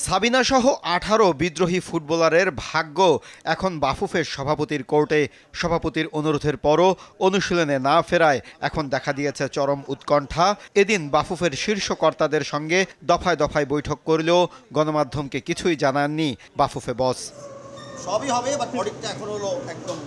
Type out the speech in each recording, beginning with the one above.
সাবিনা সহ 18 বিদ্রোহী ফুটবলারের ভাগ্য এখন বাফুফের সভাপতির কোর্টে। সভাপতির অনুরোধের পরও অনুশীলনে না ফেরায় এখন দেখা দিয়েছে চরম উৎকণ্ঠা। এদিন বাফুফের শীর্ষ কর্তাদের সঙ্গে দফায় দফায় বৈঠক করলেও গণমাধ্যমকে কিছুই জানাননি বাফুফে বস। সবই হবে, বাট অডিটটা এখন হলো একদম।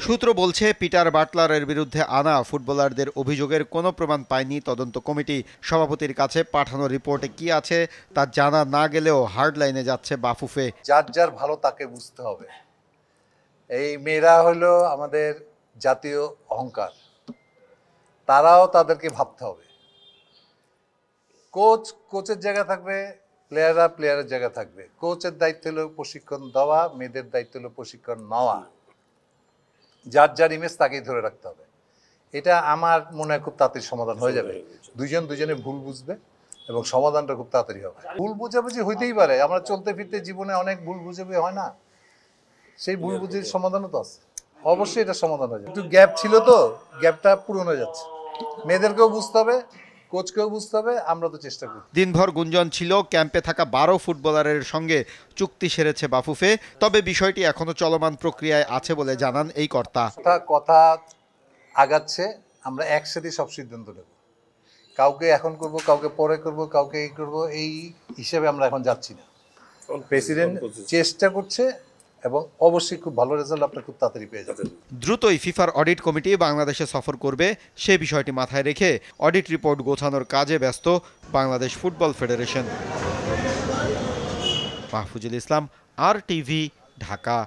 সূত্র বলছে পিটার বাটলারের বিরুদ্ধে আনা ফুটবলারদের অভিযোগের কোনো প্রমাণ পায়নি তদন্ত কমিটি। সভাপতির কাছে পাঠানো রিপোর্টে কি আছে তা জানা না গেলেও হার্ড লাইনে যাচ্ছে বাফুফে। যার যার ভালো তাকে বুঝতে হবে। এই মেয়েরা হলো আমাদের জাতীয় অহংকার, তারাও তাদেরকে ভাবতে হবে। কোচের জায়গা থাকবে, প্লেয়াররা প্লেয়ারের জায়গা থাকবে। কোচের দায়িত্ব হলো প্রশিক্ষণ দেওয়া, মেয়েদের দায়িত্ব হলো প্রশিক্ষণ নেওয়া। যার যার ইমেজ তাকেই ধরে রাখতে হবে। এটা আমার মনে হয় খুব তাড়াতাড়ি সমাধান হয়ে যাবে। দুজনে ভুল বুঝবে এবং সমাধানটা খুব তাড়াতাড়ি হবে। ভুল বুঝাবুঝি হইতেই পারে, আমরা চলতে ফিরতে জীবনে অনেক ভুল বুঝাবুঝি হয় না? সেই ভুল বুঝির সমাধানও তো আছে, অবশ্যই এটা সমাধান হয়ে যাবে। একটু গ্যাপ ছিল, তো গ্যাপটা পূরণ হয়ে যাচ্ছে। মেয়েদেরকেও বুঝতে হবে, কোচকেও বুঝতে হবে, আমরা তো চেষ্টা করি। দিনভর গুঞ্জন ছিল ক্যাম্পে থাকা 12 ফুটবলারের সঙ্গে চুক্তি সেরেছে বাফুফে। তবে বিষয়টি এখনো চলমান প্রক্রিয়ায় আছে বলে জানান এই কর্তা। কথা আগাচ্ছে, আমরা একসাথে সব সিদ্ধান্ত নেব। কাউকে এখন করব, কাউকে পরে করব, কাউকে এই করব, এই হিসেবে আমরা এখন যাচ্ছি না। প্রেসিডেন্ট চেষ্টা করছে এবং অবশ্যই খুব ভালো রেজাল্ট আপনারা খুব তাড়াতাড়ি পেয়ে যাবেন। দ্রুতই ফিফার অডিট কমিটি বাংলাদেশে সফর করবে, সে বিষয়টি মাথায় রেখে অডিট রিপোর্ট গোছানোর কাজে ব্যস্ত বাংলাদেশ ফুটবল ফেডারেশন। মাহফুজুল ইসলাম, RTV, ঢাকা।